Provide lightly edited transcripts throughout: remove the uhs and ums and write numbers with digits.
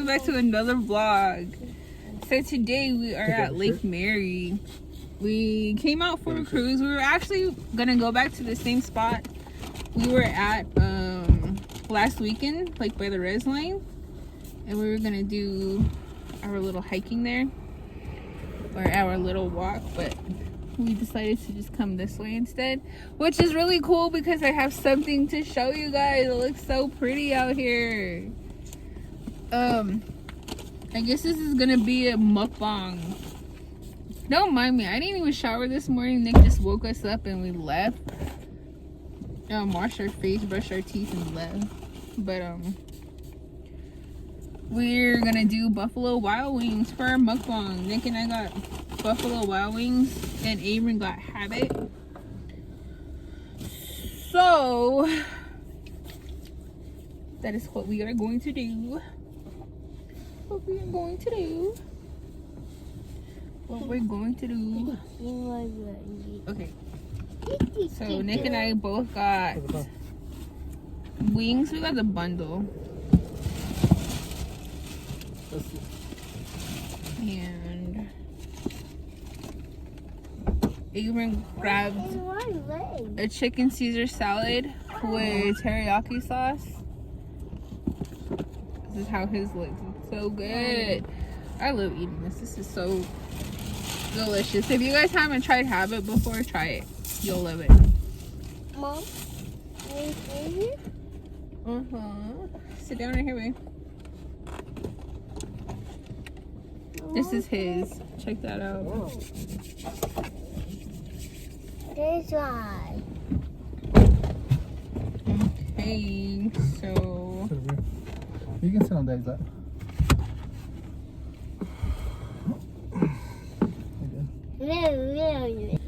welcome back to another vlog. So today we are at Lake Mary. We came out for a cruise. We were actually gonna go back to the same spot we were at last weekend, like by the res line, and we were gonna do our little hiking there, or our little walk, but we decided to just come this way instead, which is really cool because I have something to show you guys. It looks so pretty out here. I guess this is gonna be a mukbang. Don't mind me, I didn't even shower this morning. Nick just woke us up and we left. Washed our face, brushed our teeth, and left. But we're gonna do Buffalo Wild Wings for our mukbang. Nick and I got Buffalo Wild Wings and Abram got Habit. So that is what we are going to do. What we're going to do. Okay. So Nick and I both got wings. We got the bundle. And Abram grabbed a chicken Caesar salad with teriyaki sauce. This is how his looks. It's so good. I love eating this. This is so delicious. If you guys haven't tried Habit before, try it. You'll love it. Mom, Sit down right here, babe. This is his. Check that out. this one. Okay, so you can sit on Daddy's lap.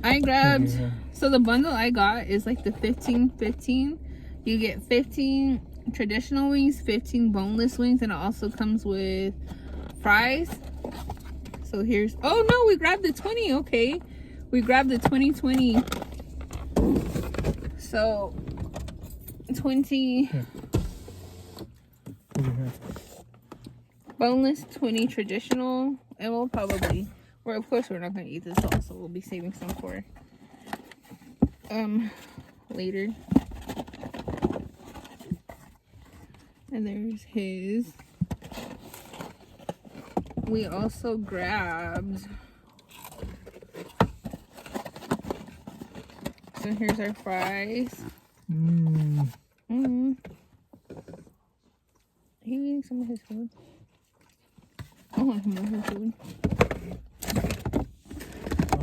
I grabbed, so the bundle I got is like the 15-15. You get 15 traditional wings, 15 boneless wings, and it also comes with fries. So here's, oh no, we grabbed the 20. Okay, we grabbed the 20-20. So 20 boneless, 20 traditional, and we'll probably, well, of course we're not going to eat this all, so we'll be saving some for later. And there's his. We also grabbed, so here's our fries. Are you eating some of his food? I want some of his food.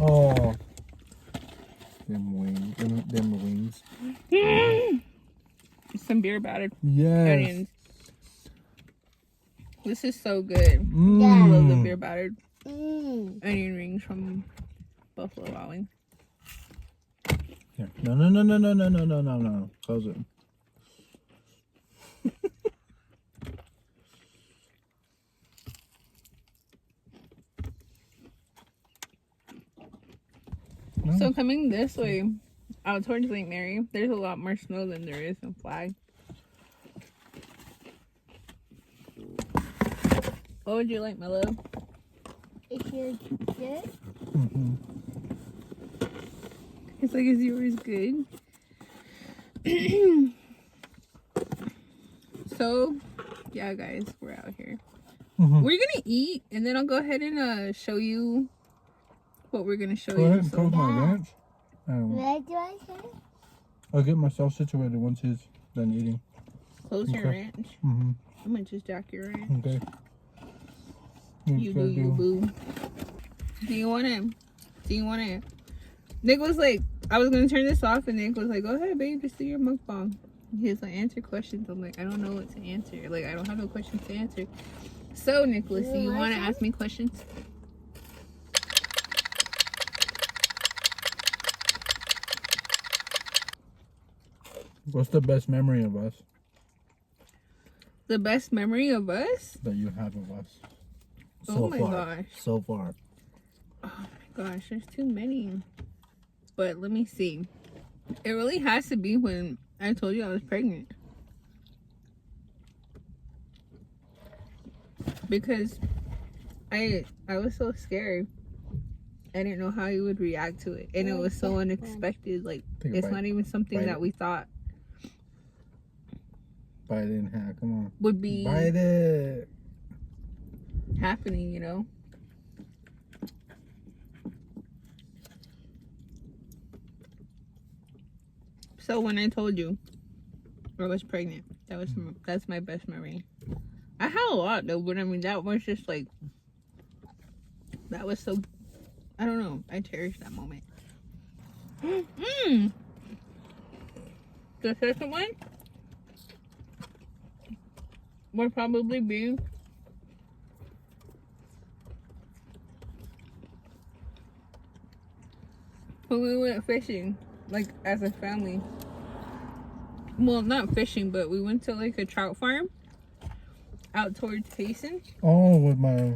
Oh, them wings. Some beer battered Yes. onions. This is so good. Yeah. I love the beer battered Mm. onion rings from Buffalo Wild Wings. Here. No. Close it. So coming this way, out towards Lake Mary, there's a lot more snow than there is in Flag. What would you like, my love? Is yours good? It's like, is yours good? So, yeah, guys, we're out here. We're gonna eat, and then I'll go ahead and show you what we're gonna show Go you. ahead and So, close my ranch. Where do I say? I'll get myself situated once he's done eating. close your Okay. ranch. Mm-hmm. I'm gonna just jack your ranch. Okay. You do you, boo. Do you want it? Nick was like, I was gonna turn this off, and Nick was like, go ahead, babe, just do your mukbang. He was like, answer questions. I'm like, I don't know what to answer. Like, I don't have no questions to answer. So, Nicholas, do you want to ask me questions? What's the best memory of us The best memory of us? that you have of us? Oh my gosh. So far. Oh my gosh, there's too many. But let me see. It really has to be when I told you I was pregnant. because I was so scared. I didn't know how he would react to it, and it was so unexpected. Like, Take a it's bite. not even something Bite that it. we thought Bite it in half. Come on. would be Bite it. happening, you know. So when I told you I was pregnant, that's my best memory. I had a lot though, but I mean that was just like, that was so, I don't know, I cherish that moment. The second one would probably be when we went fishing, like as a family. Well, not fishing, but we went to like a trout farm out towards Payson, Oh, with my.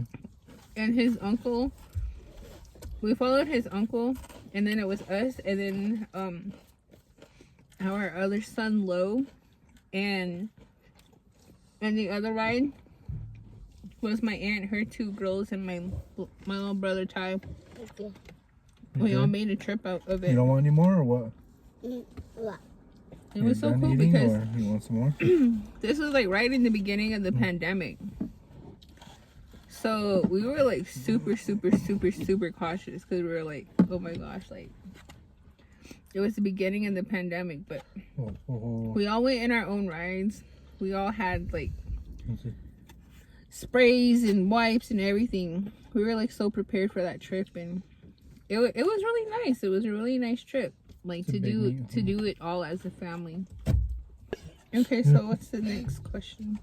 and his uncle. We followed his uncle, and then it was us, and then our other son Lo, and the other ride was my aunt, her two girls, and my little brother Ty. Okay. We all made a trip out of it. You don't want any more or what? What? It was so You're done cool eating, because or you want some more? this was like right in the beginning of the pandemic. So we were like super cautious because we were like, oh my gosh, like it was the beginning of the pandemic, but we all went in our own rides. We all had like sprays and wipes and everything. We were like so prepared for that trip, and it was really nice. It was a really nice trip, like to do it all as a family. Okay, so what's the next question?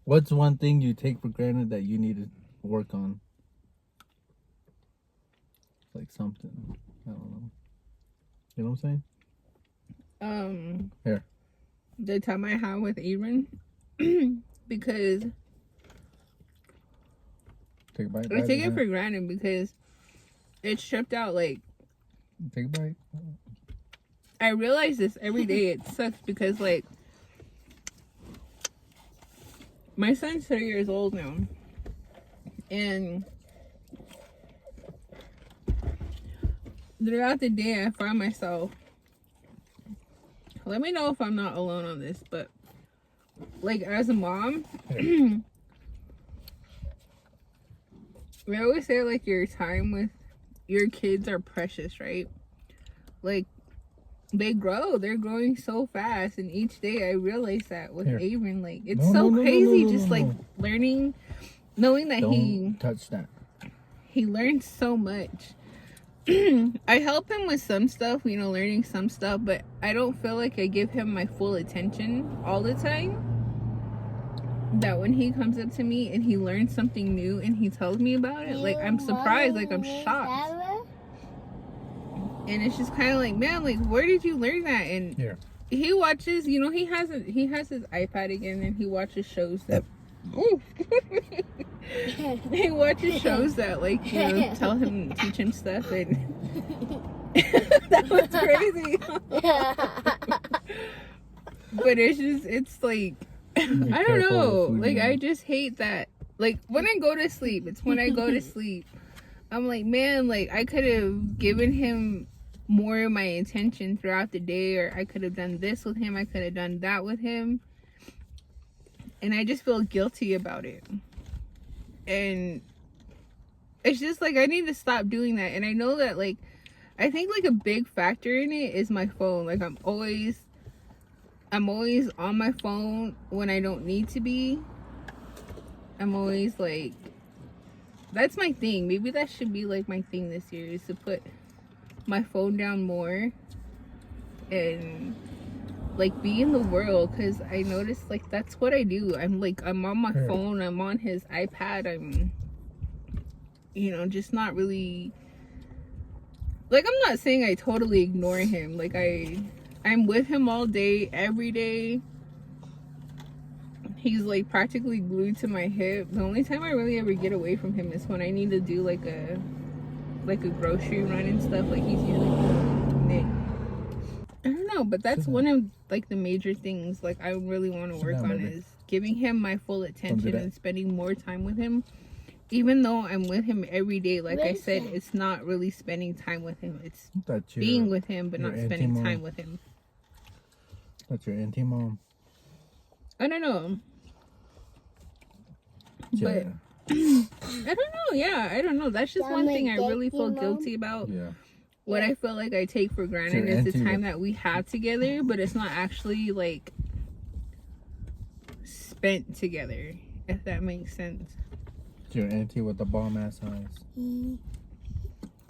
What's one thing you take for granted that you need to work on? Like something. I don't know. You know what I'm saying? Here. The time I had with Aaron, because Take a bite. I take it for granted because it stripped out. Like, Take a bite. I realize this every day. It sucks because like my son's 3 years old now, and throughout the day I find myself, let me know if I'm not alone on this, but like as a mom, we always say like your time with your kids are precious, right? Like they're growing so fast, and each day I realize that with Aaron, like it's so crazy just like learning, knowing that Don't touch that. he learns so much. I help him with some stuff, you know, learning some stuff, but I don't feel like I give him my full attention all the time. That when he comes up to me and he learns something new and he tells me about it, like I'm surprised, like I'm shocked. And it's just kind of like, man, like where did you learn that? And he watches, you know, he has his iPad again, and he watches shows that he watches shows that like, you know, tell him, teach him stuff, and that was crazy. But it's like, I don't know, like I just hate that. Like when I go to sleep, I'm like, man, like I could have given him more of my attention throughout the day, or I could have done this with him, I could have done that with him, and I just feel guilty about it. And it's just like I need to stop doing that. And I know that, like, I think like a big factor in it is my phone. Like I'm always on my phone when I don't need to be. I'm always like, that's my thing. Maybe that should be like my thing this year, is to put my phone down more and like be in the world, because I noticed like that's what I do. I'm on my phone, I'm on his iPad, I'm, you know, just not really, like, I'm not saying I totally ignore him. Like I'm with him all day, every day. He's like practically glued to my hip. The only time I really ever get away from him is when I need to do like a grocery run and stuff. Like he's usually Nick. I don't know. know, but that's one of like the major things like I really want to work on is giving him my full attention and spending more time with him. Even though I'm with him every day, like I said, it's not really spending time with him. It's being with him, but not spending time with him. That's your auntie mom. I don't know. Yeah. But I don't know. Yeah, I don't know. That's just one thing I really feel guilty about. Yeah. What I feel like I take for granted is the time that we have together, but it's not actually like spent together, if that makes sense. Your auntie with the bomb ass eyes.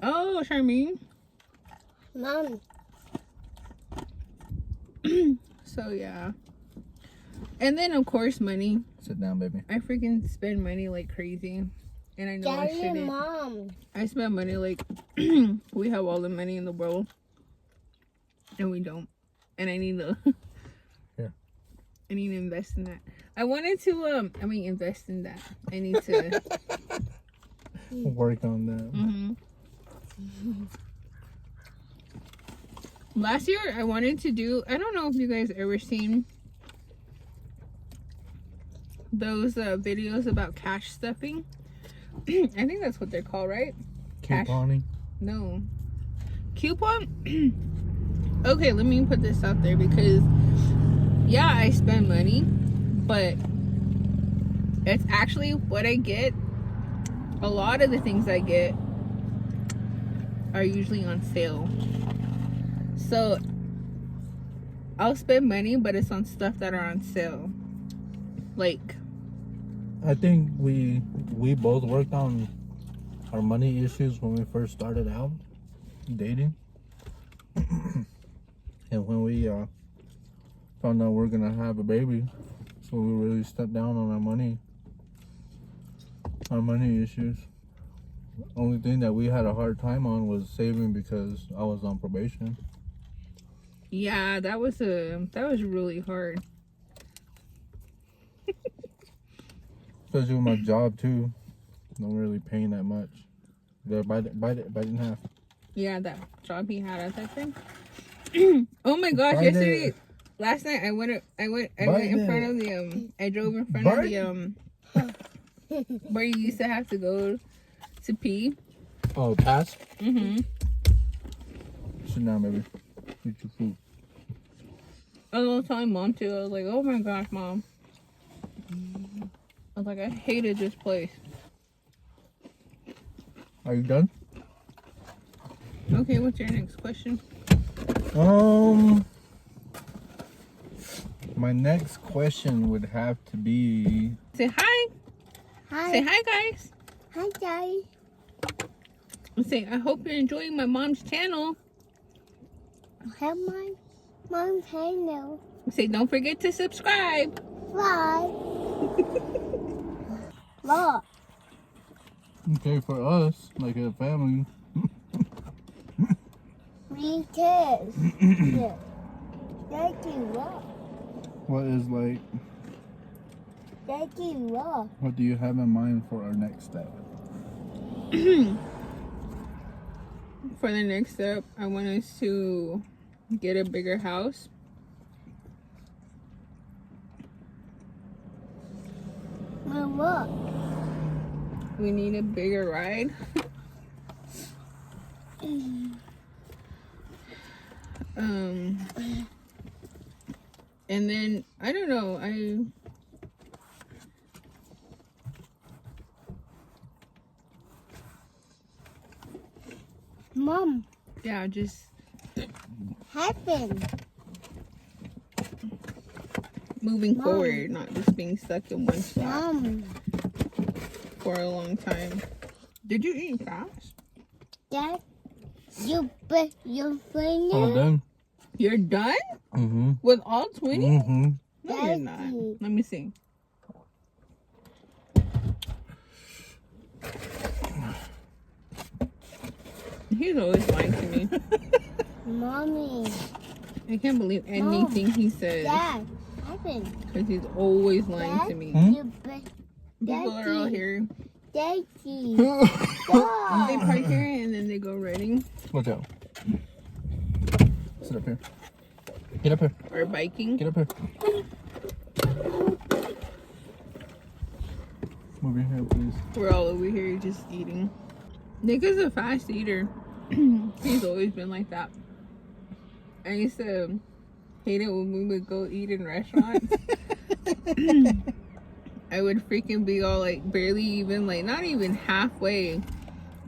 Oh, Charmaine. Mom. So yeah. And then of course money. Sit down, baby. I freaking spend money like crazy. And I know I shouldn't. Mom. I spend money like we have all the money in the world. And we don't. And I need to I need to invest in that. I wanted to invest in that. I need to work on that. Last year I wanted to do, I don't know if you guys ever seen those videos about cash stuffing. I think that's what they're called, right? Couponing? No. Coupon? Okay, let me put this out there because yeah, I spend money, but it's actually what I get. A lot of the things I get are usually on sale. So I'll spend money, but it's on stuff that are on sale. Like, I think we both worked on our money issues when we first started out dating. And when we found out we're gonna have a baby, so we really stepped down on our money issues. Only thing that we had a hard time on was saving because I was on probation. yeah, that was really hard. Especially with my job too, not really paying that much. They're bite in half. Yeah, that job he had at that time. Oh my gosh! Last night I went in front of the I drove in front of the where you used to have to go to pee. Oh, pass. Sit down, baby. Eat your food. I was telling mom too. I was like, oh my gosh, mom. I was like, I hated this place. Are you done? Okay, what's your next question? My next question would have to be... Say hi. Hi. Say hi, guys. Hi, Daddy. Say, I hope you're enjoying my mom's channel. Have my mom's channel. Say, don't forget to subscribe. Bye. Look. Okay, for us, like a family. Me kiss. Yeah. Thank you, what? What is like... Thank you, what? What do you have in mind for our next step? For the next step, I want us to get a bigger house. Mom, what? We need a bigger ride. And then I don't know, Mom. yeah, just Happen. moving Mom. forward, not just being stuck in one spot Mom. for a long time. Did you eat fast? Dad, you All finger? done? You're done Mm-hmm. with all 20? Mm-hmm. No, you're not. Daddy. Let me see. He's always lying to me. Mommy. I can't believe anything he says. Dad, happen. Because he's always lying to me. You People are all here. Daddy. They park here and then they go running. Watch out. Sit up here. Get up here. or biking. Get up here. Over here, please. We're all over here just eating. Nick is a fast eater. He's always been like that. I used to hate it when we would go eat in restaurants. I would freaking be all like barely even like not even halfway.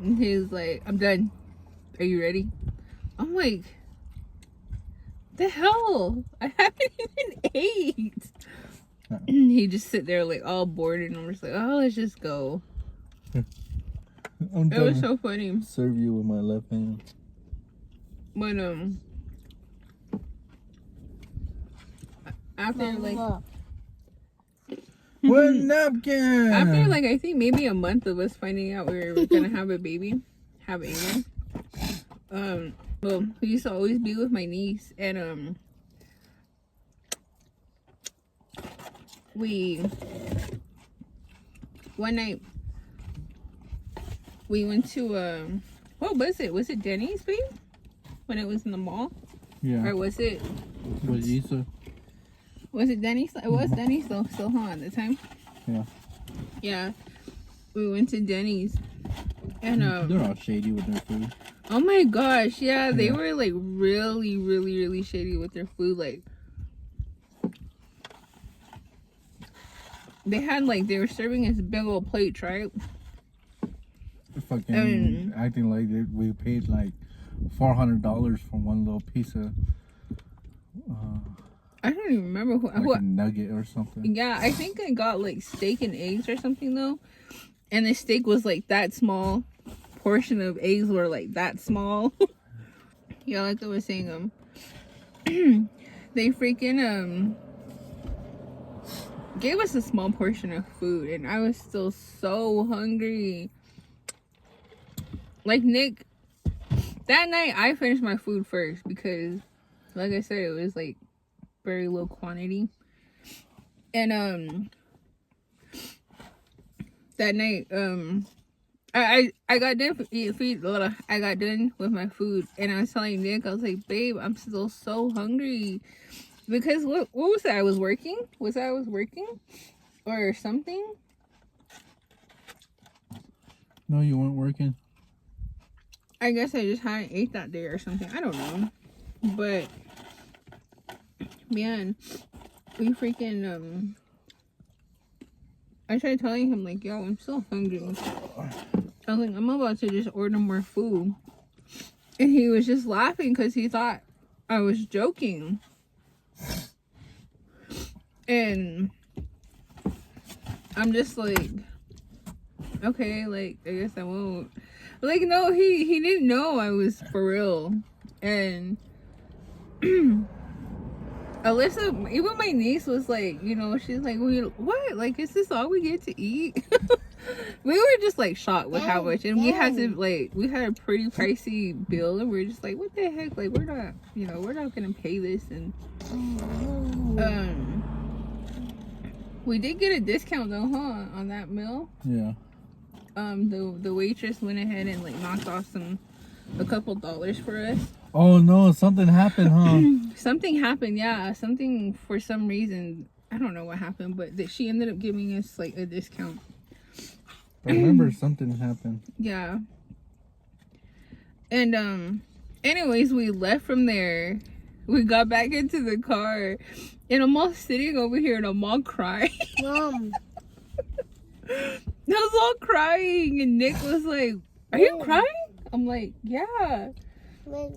And he's like, I'm done. Are you ready? I'm like, the hell? I haven't even ate. He just sit there like all bored and I'm just like, oh, let's just go. It was so funny. Serve you with my left hand. But after like What napkin? after like I think maybe a month of us finding out we were gonna have a baby, have Ava. Well, we used to always be with my niece and we one night we went to what was it? Was it Denny's, babe? When it was in the mall? Yeah. Or was it With Issa? Was it Denny's? It was Denny's though, still, huh, at the time? Yeah. Yeah. We went to Denny's. And they're all shady with their food. oh my gosh, yeah, they were like really, really, really shady with their food. Like they had like they were serving us big old plates, right? Fucking acting like we paid like $400 for one little piece of I don't even remember like a nugget or something. Yeah, I think I got like steak and eggs or something though. And the steak was like that small. Portion of eggs were like that small. Yeah, like I was saying, they freaking gave us a small portion of food and I was still so hungry. Like Nick, that night I finished my food first because like I said, it was like very low quantity. And that night I got done I got done with my food and I was telling Nick, I was like, babe, I'm still so hungry. Because what was it? I was working? Was I was working? Or something? No, you weren't working. I guess I just hadn't ate that day or something. I don't know. But man, we freaking I tried telling him like, yo, I'm so hungry. I was like, I'm about to just order more food. And he was just laughing because he thought I was joking. And I'm just like, okay, like, I guess I won't. Like, no, he didn't know I was for real. And Alyssa, even my niece was like, you know, she's like, what? Like, is this all we get to eat? We were just like shocked with how much, and we had to like, we had a pretty pricey bill, and we were just like, what the heck? Like, we're not, you know, we're not gonna pay this. And we did get a discount though, huh, on that meal. Yeah. The waitress went ahead and like knocked off a couple dollars for us. Oh no, something happened, huh? Something happened, yeah. Something for some reason, I don't know what happened, but that she ended up giving us like a discount. I remember something happened. Yeah. And anyways, we left from there. We got back into the car, and I'm all sitting over here and I'm all crying. Mom. I was all crying, and Nick was like, "Are you crying?" I'm like, "Yeah."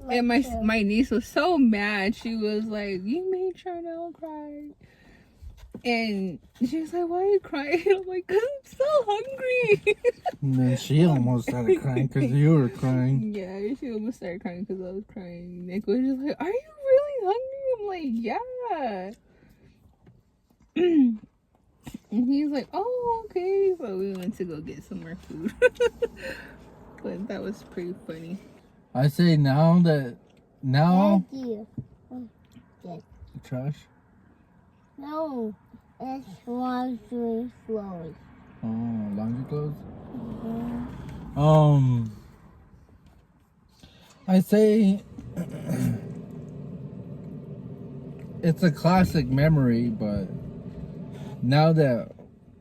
And my niece was so mad. She was like, "You made Charnel cry." And she was like, "Why are you crying?" I'm like, "Cause I'm so hungry." And then she almost started crying because you were crying. Yeah, she almost started crying because I was crying. Nick was just like, "Are you really hungry?" I'm like, "Yeah." And he's like, "Oh, okay." So we went to go get some more food. But that was pretty funny. I say now. Thank you. Trash. No, it's laundry clothes. Oh, laundry clothes. Mm-hmm. I say it's a classic memory, but now that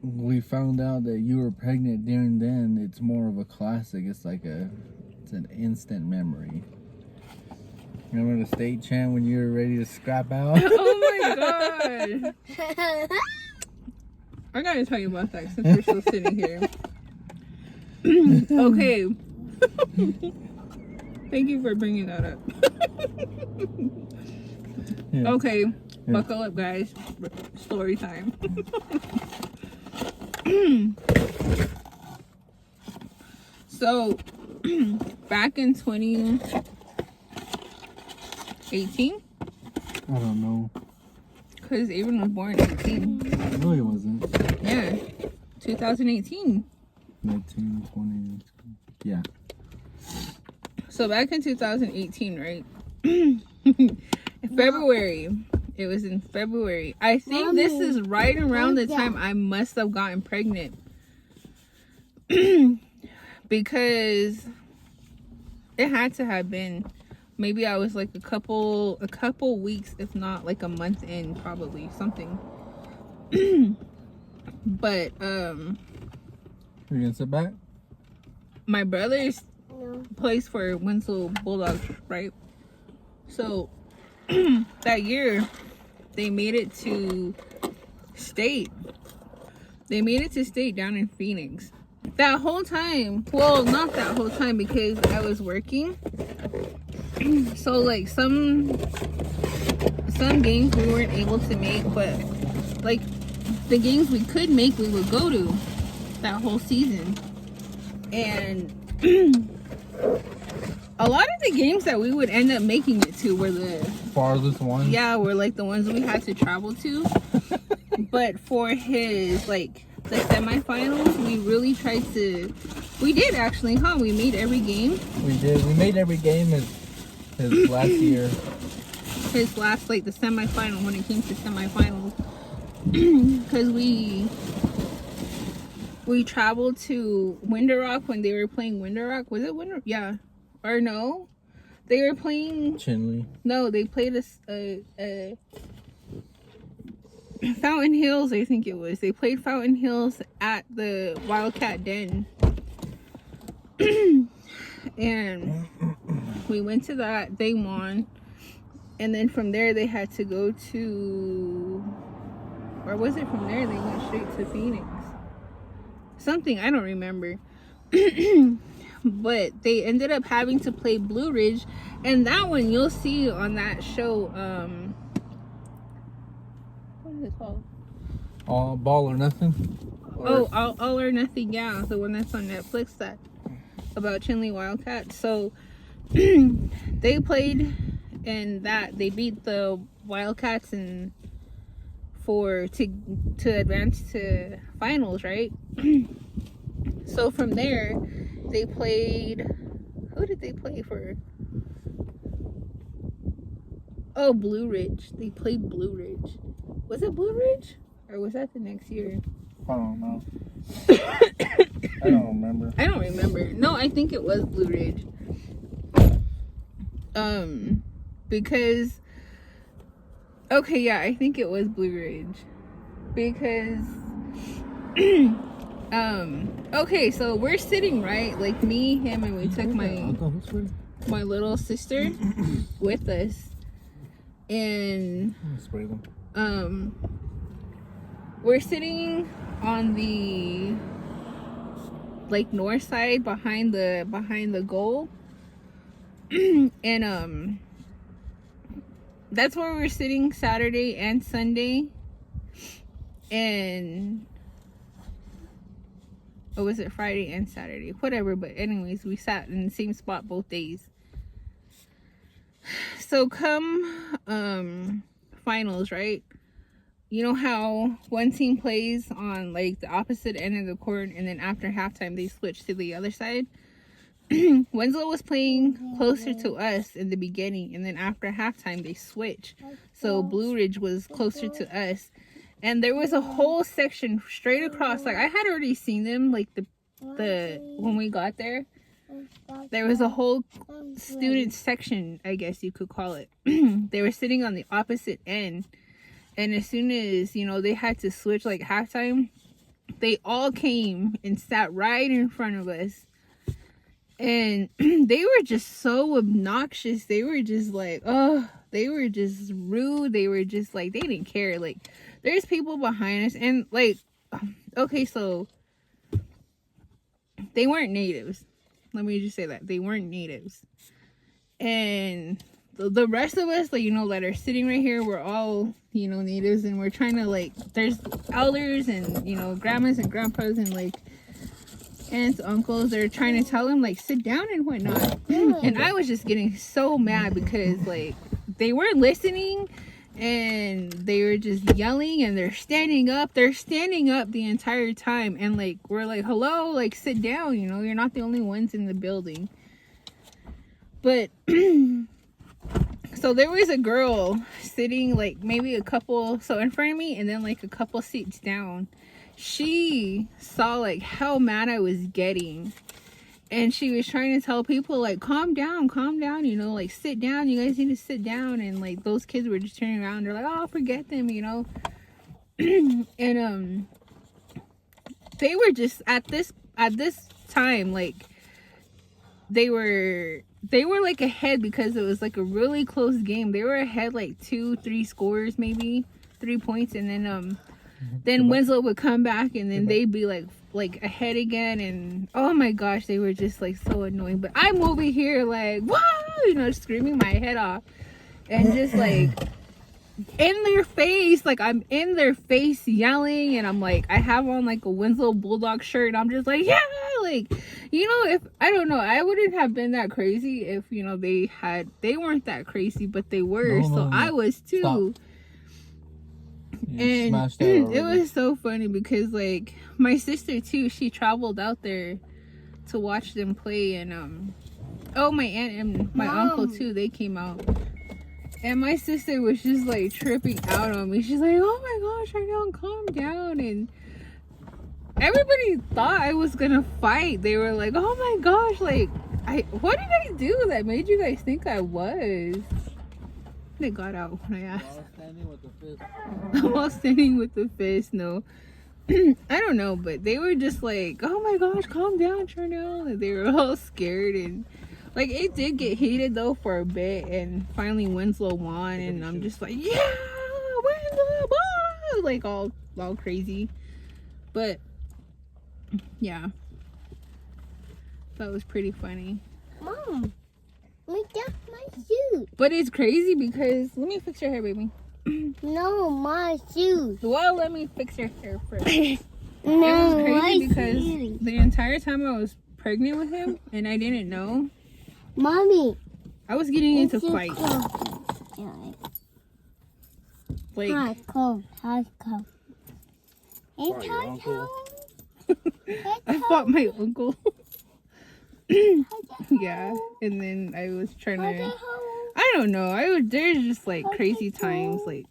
we found out that you were pregnant during then, it's more of a classic. It's an instant memory. Remember the state champ when you were ready to scrap out? Oh my god! I gotta tell you about that since we're still sitting here. Okay. Thank you for bringing that up. Yeah. Okay, buckle up, guys. Story time. So, back in 2018, I don't know. because Abram was born in 18. No, it wasn't. Yeah, 2018. 19, 20. Yeah. So back in 2018, right? February. It was in February. I think this is right around the time I must have gotten pregnant. Because it had to have been. Maybe I was like a couple weeks, if not like a month in, probably something. But You gonna sit back? my brother's plays for Winslow Bulldogs, right? So that year they made it to state. They made it to state down in Phoenix. That whole time, well, not that whole time because I was working. So like some games we weren't able to make, but like the games we could make, we would go to that whole season. And a lot of the games that we would end up making it to were the farthest one. Yeah, were like the ones we had to travel to. But for his like the semifinals, we really tried to. We did actually, huh? We made every game. We did. We made every game his last year. His last, like the semifinal, when it came to semifinals, because we traveled to Winter Rock when they were playing Winter Rock. Was it Winter? Yeah, or no? They were playing Chinley. No, they played a Fountain Hills, I think it was. They played Fountain Hills at the Wildcat Den. And we went to that. They won. And then from there, they had to go to... Or was it from there they went straight to Phoenix? Something, I don't remember. But they ended up having to play Blue Ridge. And that one, you'll see on that show... what is it called? All or Nothing? All or Nothing, yeah. The one that's on Netflix, that about Chinley Wildcats. So they played in that. They beat the Wildcats and to advance to finals, right? So from there they played, who did they play for? Oh, Blue Ridge. They played Blue Ridge. Was it Blue Ridge? Or was that the next year? I don't know. I don't remember. No, I think it was Blue Ridge. Because... Okay, yeah, I think it was Blue Ridge. Because... okay, so we're sitting, right? Like me, him, and we took my little sister with us. And... Spray them. We're sitting on the like north side behind the goal. And that's where we were sitting Saturday and Sunday. And or was it Friday and Saturday? Whatever, but anyways, we sat in the same spot both days. So come finals, right? You know how one team plays on like the opposite end of the court, and then after halftime they switch to the other side? Winslow was playing closer to us in the beginning, and then after halftime they switch. So Blue Ridge was closer to us, and there was a whole section straight across. Like I had already seen them, like the when we got there, there was a whole student section, I guess you could call it. They were sitting on the opposite end, and as soon as they had to switch like halftime, they all came and sat right in front of us. And they were just so obnoxious. They were just like, oh, they were just rude. They were just like, they didn't care. Like, there's people behind us, and like, okay, so they weren't natives. Let me just say that they weren't natives. And the rest of us, like, that are sitting right here, we're all, natives, and we're trying to, like, there's elders and, grandmas and grandpas and, like, aunts, uncles. They're trying to tell them, like, sit down and whatnot. And I was just getting so mad because, like, they weren't listening, and they were just yelling, and they're standing up the entire time. And, like, we're like, hello, like, sit down, you're not the only ones in the building. But so there was a girl sitting, like, maybe a couple so in front of me, and then like a couple seats down. She saw like how mad I was getting, and she was trying to tell people, like, calm down, like, sit down, you guys need to sit down. And like those kids were just turning around, they're like, oh, forget them, And they were just at this time, like, they were like ahead because it was like a really close game. They were ahead like 2-3 scores, maybe 3 points, and then Winslow would come back, and then they'd be like ahead again. And oh my gosh, they were just like so annoying. But I'm over here like, whoa, screaming my head off, and just like in their face, like I'm in their face yelling. And I'm like, I have on like a Winslow Bulldog shirt, and I'm just like, yeah, like, if I don't know, I wouldn't have been that crazy if they weren't that crazy, but they were. So I was too. Stop. And it was so funny because, like, my sister too, she traveled out there to watch them play. And my aunt and my uncle too, they came out, and my sister was just like tripping out on me. She's like, oh my gosh, Arnell, calm down. And everybody thought I was gonna fight. They were like, oh my gosh, like, what did I do that made you guys think I was? They got out when I asked. While standing with the fist, no. I don't know, but they were just like, oh my gosh, calm down, Charnel. And they were all scared. And like, it did get heated though for a bit, and finally Winslow won. And I'm just like, yeah, Winslow won! Like all crazy. But yeah, that was pretty funny. Mom, look at my shoes. But it's crazy because, let me fix your hair, baby. No, my shoes. Well, let me fix your hair first. No, it was crazy because shoes. the entire time I was pregnant with him, and I didn't know. Mommy, I was getting into fights. Like, hot cold. I fought my uncle. Yeah, and then I was trying to, I don't know, there's just like crazy times, like,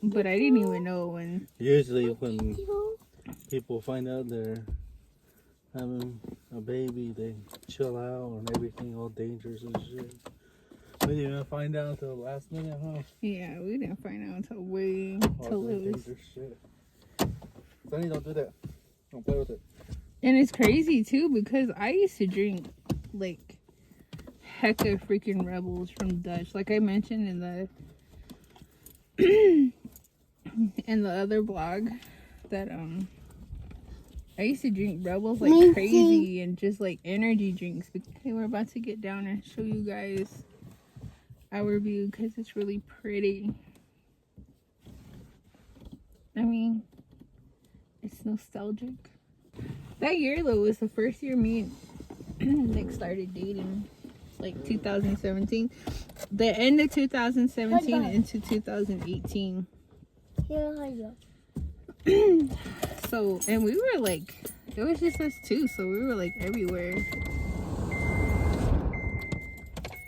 but I didn't even know when. Usually when people find out they're having a baby, they chill out and everything, all dangerous and shit. We didn't even find out until the last minute, huh? Yeah, we didn't find out until way till it was. Shit. Sonny, don't do that. Don't play with it. And it's crazy too because I used to drink like hecka freaking Rebels from Dutch, like I mentioned in the other blog, that I used to drink Rebels like crazy, and just like energy drinks. Okay, we're about to get down and show you guys our view because it's really pretty. I mean, it's nostalgic. That year though was the first year me and Nick started dating, like 2017. The end of 2017 into 2018. So, and we were like, it was just us two, so we were like everywhere.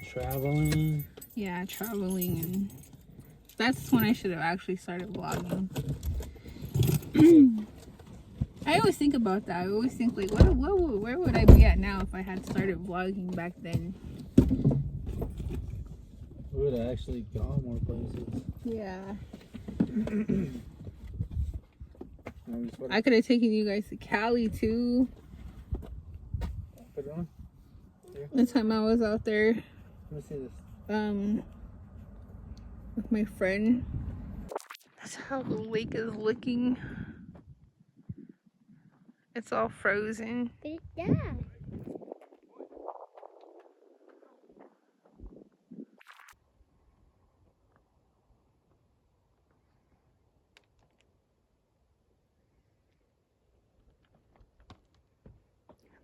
Traveling. Yeah, traveling, and that's when I should have actually started vlogging. I always think about that. I always think like, where would I be at now if I had started vlogging back then? We would have actually gone more places. Yeah. I just wanna I could have taken you guys to Cali too. put it on. The time I was out there, Let me see this. with my friend. That's how the lake is looking. It's all frozen. Big dad.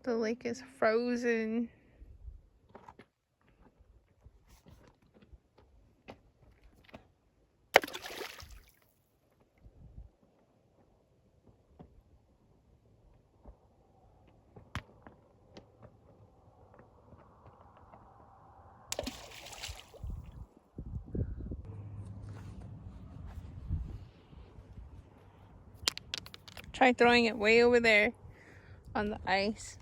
The lake is frozen. Try throwing it way over there on the ice.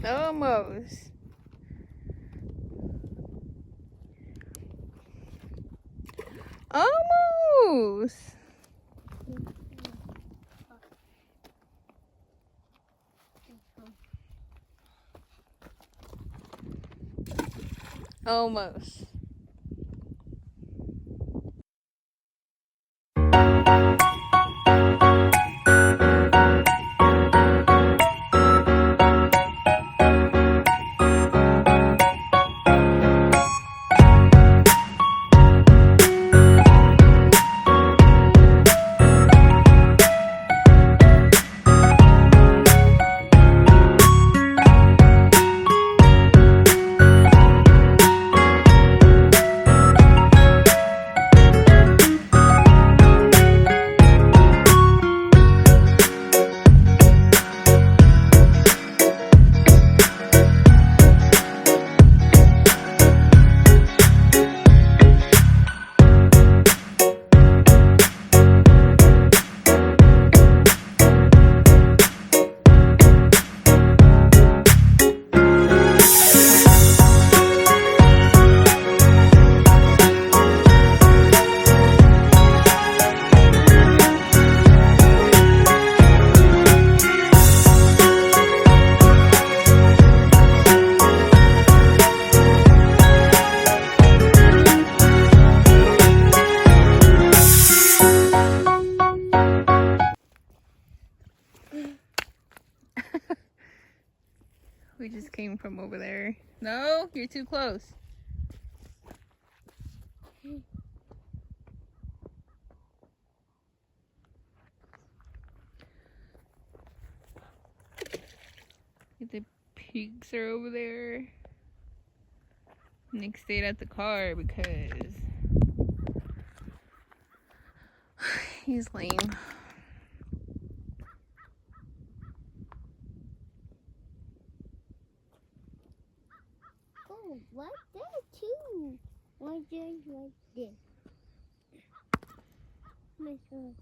Almost. Almost. Almost. We just came from over there. No, you're too close. The pigs are over there. Nick stayed at the car because he's lame. Oh, what there too? One just like this. My son.